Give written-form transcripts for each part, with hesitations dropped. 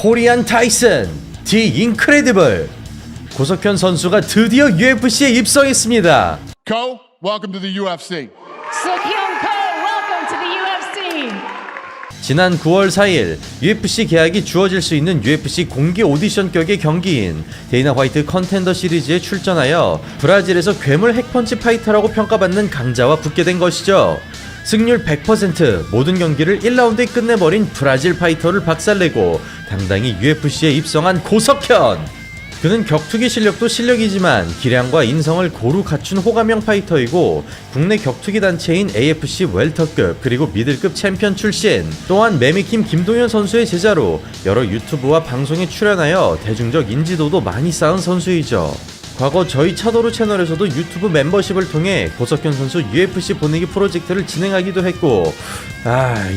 코리안 타이슨, 디 인크레디블. 고석현 선수가 드디어 UFC에 입성했습니다. Ko, welcome to the UFC. Seok-Hyun Ko, welcome to the UFC. 지난 9월 4일 UFC 계약이 주어질 수 있는 UFC 공개 오디션격의 경기인 데이나 화이트 컨텐더 시리즈에 출전하여 브라질에서 괴물 핵펀치 파이터라고 평가받는 강자와 붙게 된 것이죠. 승률 100%, 모든 경기를 1라운드에 끝내버린 브라질 파이터를 박살내고 당당히 UFC에 입성한 고석현. 그는 격투기 실력도 실력이지만 기량과 인성을 고루 갖춘 호감형 파이터이고 국내 격투기 단체인 AFC 웰터급 그리고 미들급 챔피언 출신, 또한 매미킴 김동현 선수의 제자로 여러 유튜브와 방송에 출연하여 대중적 인지도도 많이 쌓은 선수이죠. 과거 저희 차도루 채널에서도 유튜브 멤버십을 통해 고석현 선수 UFC 보내기 프로젝트를 진행하기도 했고,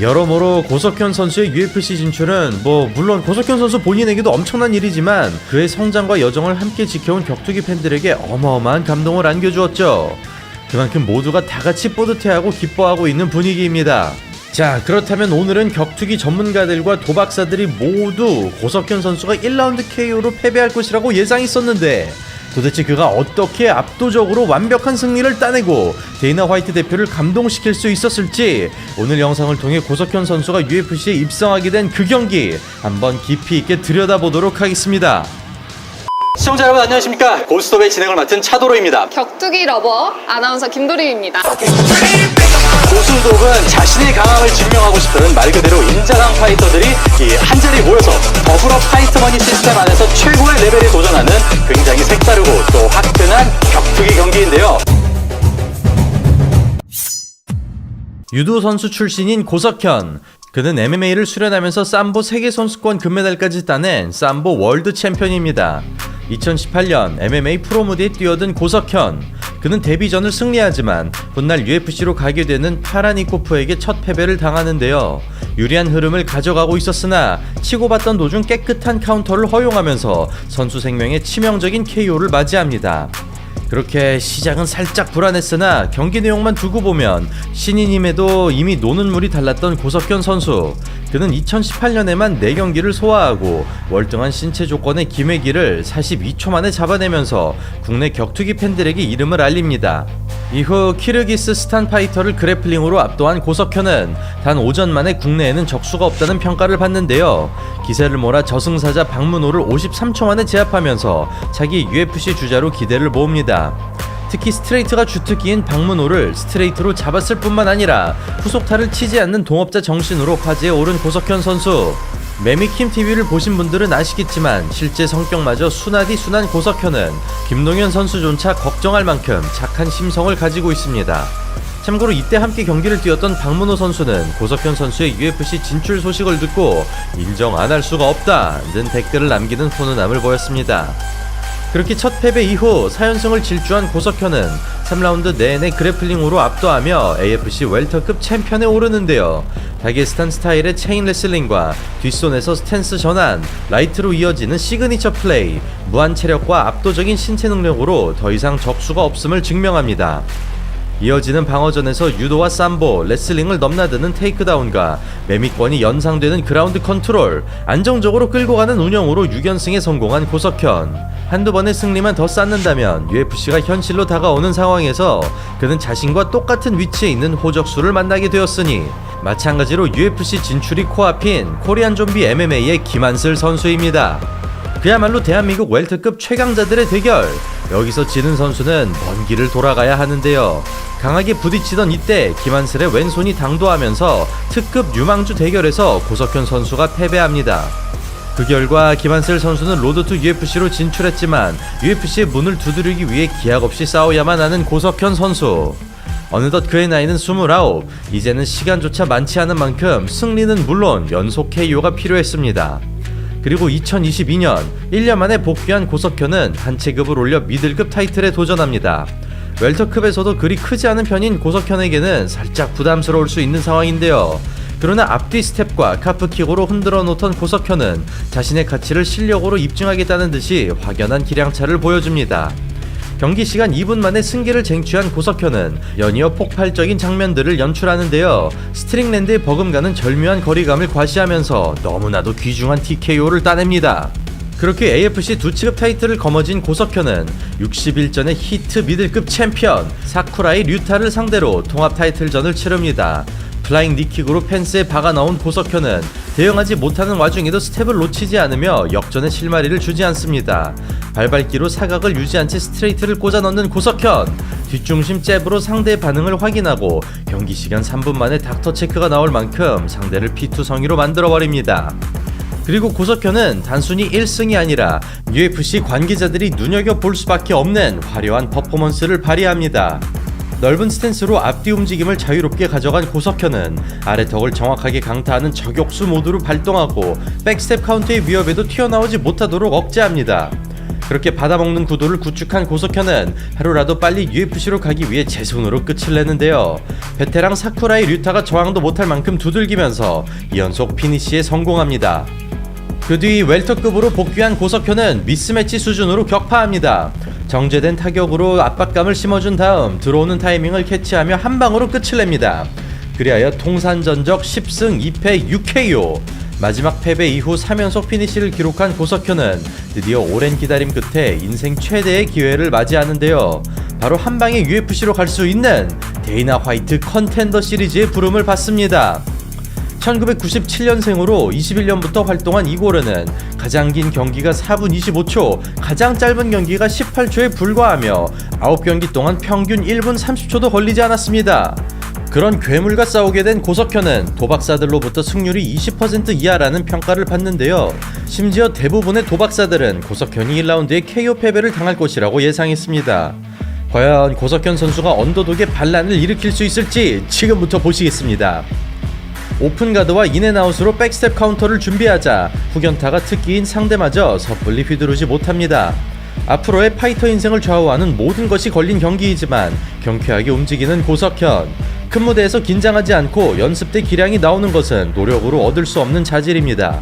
여러모로 고석현 선수의 UFC 진출은 물론 고석현 선수 본인에게도 엄청난 일이지만 그의 성장과 여정을 함께 지켜온 격투기 팬들에게 어마어마한 감동을 안겨주었죠. 그만큼 모두가 다같이 뿌듯해하고 기뻐하고 있는 분위기입니다. 자, 그렇다면 오늘은 격투기 전문가들과 도박사들이 모두 고석현 선수가 1라운드 KO로 패배할 것이라고 예상했었는데 도대체 그가 어떻게 압도적으로 완벽한 승리를 따내고 데이나 화이트 대표를 감동시킬 수 있었을지, 오늘 영상을 통해 고석현 선수가 UFC에 입성하게 된 그 경기 한번 깊이 있게 들여다보도록 하겠습니다. 시청자 여러분 안녕하십니까. 고스톱의 진행을 맡은 차도로입니다. 격투기 러버 아나운서 김도림입니다. 고스톱은 자신의 강함을 증명하고 싶은 말 그대로 인자강 파이터들이 한자리에 모여서 더불어 파이터머니 시스템 안에서 최고의 레벨에 도전하는 굉장히 색다르고 또 화끈한 격투기 경기인데요. 유도 선수 출신인 고석현. 그는 MMA를 수련하면서 삼보 세계선수권 금메달까지 따낸 삼보 월드 챔피언입니다. 2018년 MMA 프로 무대에 뛰어든 고석현. 그는 데뷔 전을 승리하지만 훗날 UFC로 가게 되는 파라니코프에게 첫 패배를 당하는데요. 유리한 흐름을 가져가고 있었으나 치고받던 도중 깨끗한 카운터를 허용하면서 선수 생명에 치명적인 KO를 맞이합니다. 그렇게 시작은 살짝 불안했으나 경기 내용만 두고 보면 신인임에도 이미 노는 물이 달랐던 고석현 선수. 그는 2018년에만 4경기를 소화하고 월등한 신체 조건의 김혜기를 42초 만에 잡아내면서 국내 격투기 팬들에게 이름을 알립니다. 이후 키르기스스탄 파이터를 그래플링으로 압도한 고석현은 단 오전 만에 국내에는 적수가 없다는 평가를 받는데요. 기세를 몰아 저승사자 박문호를 53초 만에 제압하면서 차기 UFC 주자로 기대를 모읍니다. 특히 스트레이트가 주특기인 박문호를 스트레이트로 잡았을 뿐만 아니라 후속타를 치지 않는 동업자 정신으로 화제에 오른 고석현 선수. 매미킴TV를 보신 분들은 아시겠지만 실제 성격마저 순하디 순한 고석현은 김동현 선수조차 걱정할 만큼 착한 심성을 가지고 있습니다. 참고로 이때 함께 경기를 뛰었던 박문호 선수는 고석현 선수의 UFC 진출 소식을 듣고 인정 안 할 수가 없다는 댓글을 남기는 훈훈함을 보였습니다. 그렇게 첫 패배 이후 4연승을 질주한 고석현은 3라운드 내내 그래플링으로 압도하며 AFC 웰터급 챔피언에 오르는데요. 다게스탄 스타일의 체인 레슬링과 뒷손에서 스탠스 전환, 라이트로 이어지는 시그니처 플레이, 무한 체력과 압도적인 신체 능력으로 더 이상 적수가 없음을 증명합니다. 이어지는 방어전에서 유도와 삼보, 레슬링을 넘나드는 테이크다운과 매미권이 연상되는 그라운드 컨트롤, 안정적으로 끌고 가는 운영으로 6연승에 성공한 고석현. 한두 번의 승리만 더 쌓는다면 UFC가 현실로 다가오는 상황에서 그는 자신과 똑같은 위치에 있는 호적수를 만나게 되었으니 마찬가지로 UFC 진출이 코앞인 코리안 좀비 MMA의 김한슬 선수입니다. 그야말로 대한민국 웰터급 최강자들의 대결. 여기서 지는 선수는 먼 길을 돌아가야 하는데요. 강하게 부딪히던 이때 김한슬의 왼손이 당도하면서 특급 유망주 대결에서 고석현 선수가 패배합니다. 그 결과 김한슬 선수는 로드 투 UFC로 진출했지만 UFC의 문을 두드리기 위해 기약 없이 싸워야만 하는 고석현 선수. 어느덧 그의 나이는 29, 이제는 시간조차 많지 않은 만큼 승리는 물론 연속 KO가 필요했습니다. 그리고 2022년 1년 만에 복귀한 고석현은 한 체급을 올려 미들급 타이틀에 도전합니다. 웰터급에서도 그리 크지 않은 편인 고석현에게는 살짝 부담스러울 수 있는 상황인데요. 그러나 앞뒤 스텝과 카프킥으로 흔들어 놓던 고석현은 자신의 가치를 실력으로 입증하겠다는 듯이 확연한 기량차를 보여줍니다. 경기 시간 2분 만에 승기를 쟁취한 고석현은 연이어 폭발적인 장면들을 연출하는데요. 스트링랜드에 버금가는 절묘한 거리감을 과시하면서 너무나도 귀중한 TKO를 따냅니다. 그렇게 AFC 2취급 타이틀을 거머쥔 고석현은 61전의 히트 미들급 챔피언 사쿠라이 류타를 상대로 통합 타이틀전을 치릅니다. 플라잉 니킥으로 펜스에 박아 넣은 고석현은 대응하지 못하는 와중에도 스텝을 놓치지 않으며 역전의 실마리를 주지 않습니다. 발발기로 사각을 유지한 채 스트레이트를 꽂아 넣는 고석현, 뒷중심 잽으로 상대의 반응을 확인하고 경기 시간 3분 만에 닥터 체크가 나올 만큼 상대를 P2 성의로 만들어버립니다. 그리고 고석현은 단순히 1승이 아니라 UFC 관계자들이 눈여겨볼 수밖에 없는 화려한 퍼포먼스를 발휘합니다. 넓은 스탠스로 앞뒤 움직임을 자유롭게 가져간 고석현은 아래턱을 정확하게 강타하는 저격수 모드로 발동하고 백스텝 카운트의 위협에도 튀어나오지 못하도록 억제합니다. 그렇게 받아먹는 구도를 구축한 고석현은 하루라도 빨리 UFC로 가기 위해 제 손으로 끝을 내는데요. 베테랑 사쿠라이 류타가 저항도 못할 만큼 두들기면서 2연속 피니시에 성공합니다. 그 뒤 웰터급으로 복귀한 고석현은 미스매치 수준으로 격파합니다. 정제된 타격으로 압박감을 심어준 다음 들어오는 타이밍을 캐치하며 한 방으로 끝을 냅니다. 그리하여 통산전적 10승 2패 6KO, 마지막 패배 이후 3연속 피니시를 기록한 고석현은 드디어 오랜 기다림 끝에 인생 최대의 기회를 맞이하는데요. 바로 한방에 UFC로 갈 수 있는 데이나 화이트 컨텐더 시리즈의 부름을 받습니다. 1997년생으로 21년부터 활동한 이고르는 가장 긴 경기가 4분 25초, 가장 짧은 경기가 18초에 불과하며 9경기 동안 평균 1분 30초도 걸리지 않았습니다. 그런 괴물과 싸우게 된 고석현은 도박사들로부터 승률이 20% 이하라는 평가를 받는데요. 심지어 대부분의 도박사들은 고석현이 1라운드에 KO 패배를 당할 것이라고 예상했습니다. 과연 고석현 선수가 언더독의 반란을 일으킬 수 있을지 지금부터 보시겠습니다. 오픈가드와 인앤아웃으로 백스텝 카운터를 준비하자 후견타가 특기인 상대마저 섣불리 휘두르지 못합니다. 앞으로의 파이터 인생을 좌우하는 모든 것이 걸린 경기이지만 경쾌하게 움직이는 고석현. 큰 무대에서 긴장하지 않고 연습 때 기량이 나오는 것은 노력으로 얻을 수 없는 자질입니다.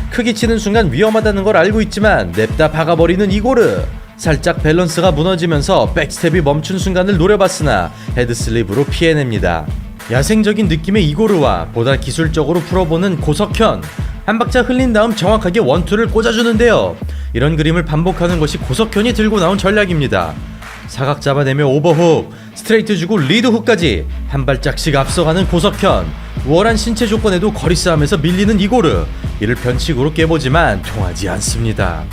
크게 치는 순간 위험하다는 걸 알고 있지만 냅다 박아버리는 이고르. 살짝 밸런스가 무너지면서 백스텝이 멈춘 순간을 노려봤으나 헤드슬립으로 피해냅니다. 야생적인 느낌의 이고르와 보다 기술적으로 풀어보는 고석현. 한 박자 흘린 다음 정확하게 원투를 꽂아주는데요. 이런 그림을 반복하는 것이 고석현이 들고 나온 전략입니다. 사각 잡아내며 오버훅, 스트레이트 주고 리드훅까지 한 발짝씩 앞서가는 고석현. 우월한 신체 조건에도 거리 싸움에서 밀리는 이고르. 이를 변칙으로 깨보지만 통하지 않습니다.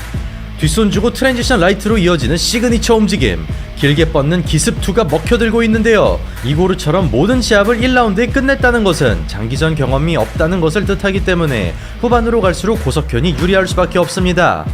뒷손 주고 트랜지션 라이트로 이어지는 시그니처 움직임, 길게 뻗는 기습2가 먹혀들고 있는데요. 이고르처럼 모든 시합을 1라운드에 끝냈다는 것은 장기전 경험이 없다는 것을 뜻하기 때문에 후반으로 갈수록 고석현이 유리할 수밖에 없습니다.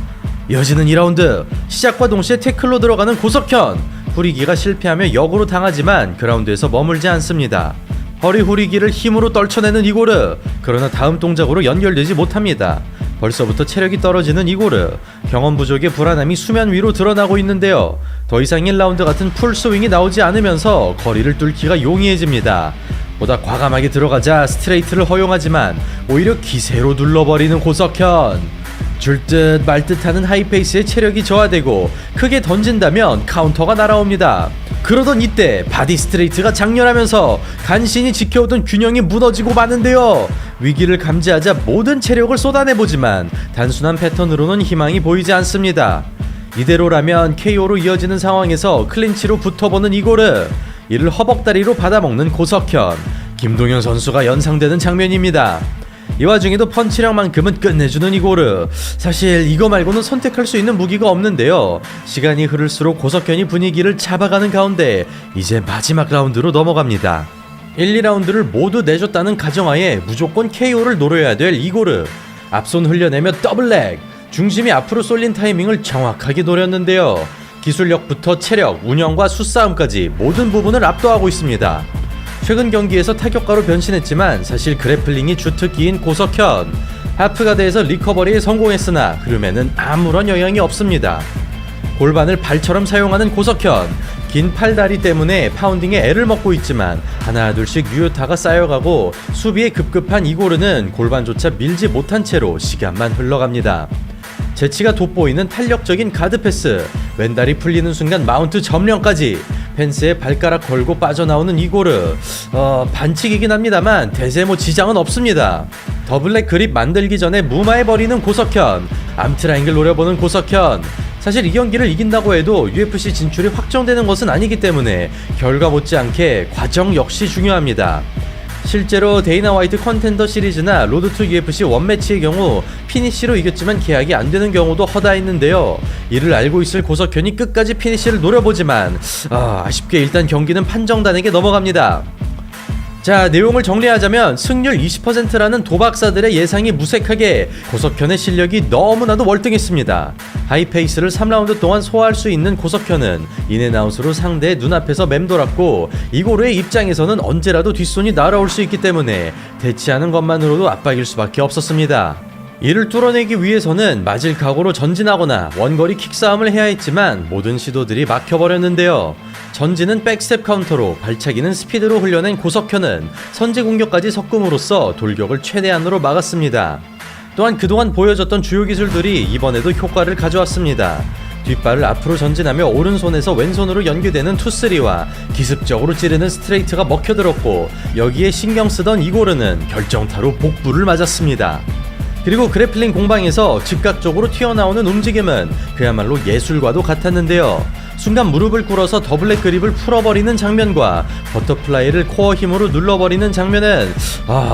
이어지는 2라운드, 시작과 동시에 태클로 들어가는 고석현. 후리기가 실패하며 역으로 당하지만 그라운드에서 머물지 않습니다. 허리 후리기를 힘으로 떨쳐내는 이고르. 그러나 다음 동작으로 연결되지 못합니다. 벌써부터 체력이 떨어지는 이고르. 경험 부족의 불안함이 수면 위로 드러나고 있는데요. 더 이상 1라운드 같은 풀스윙이 나오지 않으면서 거리를 뚫기가 용이해집니다. 보다 과감하게 들어가자 스트레이트를 허용하지만 오히려 기세로 눌러버리는 고석현. 줄 듯 말 듯하는 하이페이스에 체력이 저하되고 크게 던진다면 카운터가 날아옵니다. 그러던 이때 바디 스트레이트가 장렬하면서 간신히 지켜오던 균형이 무너지고 마는데요. 위기를 감지하자 모든 체력을 쏟아내보지만 단순한 패턴으로는 희망이 보이지 않습니다. 이대로라면 KO로 이어지는 상황에서 클린치로 붙어보는 이고르. 이를 허벅다리로 받아먹는 고석현. 김동현 선수가 연상되는 장면입니다. 이 와중에도 펀치력만큼은 끝내주는 이고르. 사실 이거 말고는 선택할 수 있는 무기가 없는데요. 시간이 흐를수록 고석현이 분위기를 잡아가는 가운데 이제 마지막 라운드로 넘어갑니다. 1, 2라운드를 모두 내줬다는 가정하에 무조건 KO를 노려야 될 이고르. 앞손 흘려내며 더블렉. 중심이 앞으로 쏠린 타이밍을 정확하게 노렸는데요. 기술력부터 체력, 운영과 수싸움까지 모든 부분을 압도하고 있습니다. 최근 경기에서 타격가로 변신했지만 사실 그래플링이 주특기인 고석현. 하프가드에서 리커버리에 성공했으나 흐름에는 아무런 영향이 없습니다. 골반을 발처럼 사용하는 고석현. 긴 팔다리 때문에 파운딩에 애를 먹고 있지만 하나둘씩 유효타가 쌓여가고 수비에 급급한 이고르는 골반조차 밀지 못한 채로 시간만 흘러갑니다. 재치가 돋보이는 탄력적인 가드 패스, 왼다리 풀리는 순간 마운트 점령까지 펜스에 발가락 걸고 빠져나오는 이고르. 반칙이긴 합니다만 대세 뭐 지장은 없습니다. 더블랙 그립 만들기 전에 무마해버리는 고석현, 암트라잉글 노려보는 고석현. 사실 이 경기를 이긴다고 해도 UFC 진출이 확정되는 것은 아니기 때문에 결과 못지않게 과정 역시 중요합니다. 실제로 데이나 화이트 컨텐더 시리즈나 로드 투 UFC 원매치의 경우 피니쉬로 이겼지만 계약이 안 되는 경우도 허다했는데요. 이를 알고 있을 고석현이 끝까지 피니쉬를 노려보지만 아쉽게 일단 경기는 판정단에게 넘어갑니다. 자, 내용을 정리하자면 승률 20%라는 도박사들의 예상이 무색하게 고석현의 실력이 너무나도 월등했습니다. 하이페이스를 3라운드 동안 소화할 수 있는 고석현은 인앤아웃으로 상대의 눈앞에서 맴돌았고 이고르의 입장에서는 언제라도 뒷손이 날아올 수 있기 때문에 대치하는 것만으로도 압박일 수밖에 없었습니다. 이를 뚫어내기 위해서는 맞을 각오로 전진하거나 원거리 킥싸움을 해야 했지만 모든 시도들이 막혀버렸는데요. 전진은 백스텝 카운터로, 발차기는 스피드로 흘려낸 고석현은 선제 공격까지 섞음으로써 돌격을 최대한으로 막았습니다. 또한 그동안 보여줬던 주요 기술들이 이번에도 효과를 가져왔습니다. 뒷발을 앞으로 전진하며 오른손에서 왼손으로 연계되는 투쓰리와 기습적으로 찌르는 스트레이트가 먹혀들었고 여기에 신경쓰던 이고르는 결정타로 복부를 맞았습니다. 그리고 그래플링 공방에서 즉각적으로 튀어나오는 움직임은 그야말로 예술과도 같았는데요. 순간 무릎을 꿇어서 더블랙 그립을 풀어버리는 장면과 버터플라이를 코어 힘으로 눌러버리는 장면은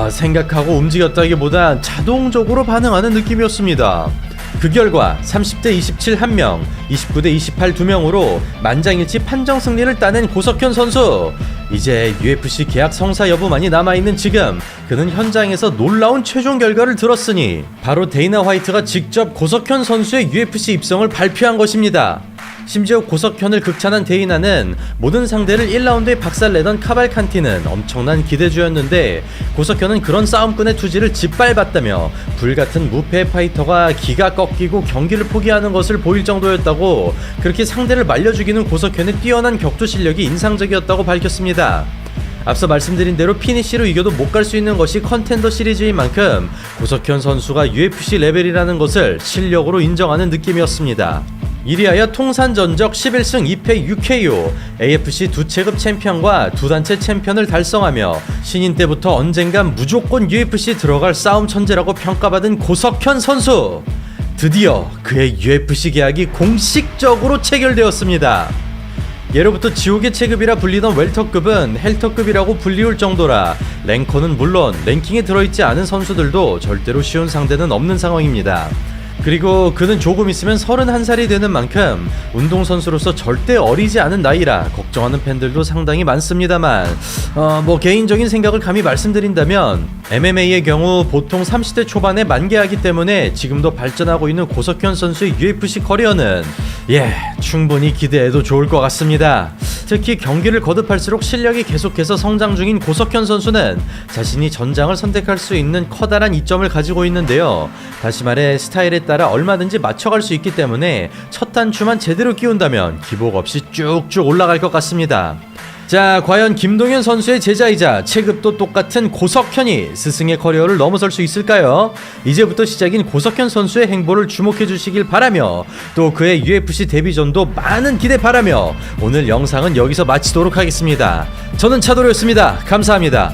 생각하고 움직였다기보단 자동적으로 반응하는 느낌이었습니다. 그 결과 30대 27 1명, 29대 28 2명으로 만장일치 판정 승리를 따낸 고석현 선수. 이제 UFC 계약 성사 여부만이 남아있는 지금 그는 현장에서 놀라운 최종 결과를 들었으니 바로 데이나 화이트가 직접 고석현 선수의 UFC 입성을 발표한 것입니다. 심지어 고석현을 극찬한 데이나는 모든 상대를 1라운드에 박살내던 카발칸티는 엄청난 기대주였는데 고석현은 그런 싸움꾼의 투지를 짓밟았다며 불같은 무패 파이터가 기가 꺾이고 경기를 포기하는 것을 보일 정도였다고, 그렇게 상대를 말려 죽이는 고석현의 뛰어난 격투 실력이 인상적이었다고 밝혔습니다. 앞서 말씀드린 대로 피니쉬로 이겨도 못 갈 수 있는 것이 컨텐더 시리즈인 만큼 고석현 선수가 UFC 레벨이라는 것을 실력으로 인정하는 느낌이었습니다. 이리하여 통산 전적 11승 2패 6KO, AFC 두 체급 챔피언과 두 단체 챔피언을 달성하며 신인 때부터 언젠간 무조건 UFC 들어갈 싸움 천재라고 평가받은 고석현 선수. 드디어 그의 UFC 계약이 공식적으로 체결되었습니다. 예로부터 지옥의 체급이라 불리던 웰터급은 헬터급이라고 불리울 정도라 랭커는 물론 랭킹에 들어있지 않은 선수들도 절대로 쉬운 상대는 없는 상황입니다. 그리고 그는 조금 있으면 31살이 되는 만큼 운동선수로서 절대 어리지 않은 나이라 걱정하는 팬들도 상당히 많습니다만 개인적인 생각을 감히 말씀드린다면 MMA의 경우 보통 30대 초반에 만개하기 때문에 지금도 발전하고 있는 고석현 선수의 UFC 커리어는 충분히 기대해도 좋을 것 같습니다. 특히 경기를 거듭할수록 실력이 계속해서 성장 중인 고석현 선수는 자신이 전장을 선택할 수 있는 커다란 이점을 가지고 있는데요. 다시 말해 스타일에 따라 얼마든지 맞춰갈 수 있기 때문에 첫 단추만 제대로 끼운다면 기복 없이 쭉쭉 올라갈 것 같습니다. 자, 과연 김동현 선수의 제자이자 체급도 똑같은 고석현이 스승의 커리어를 넘어설 수 있을까요? 이제부터 시작인 고석현 선수의 행보를 주목해 주시길 바라며 또 그의 UFC 데뷔전도 많은 기대 바라며 오늘 영상은 여기서 마치도록 하겠습니다. 저는 차도로였습니다. 감사합니다.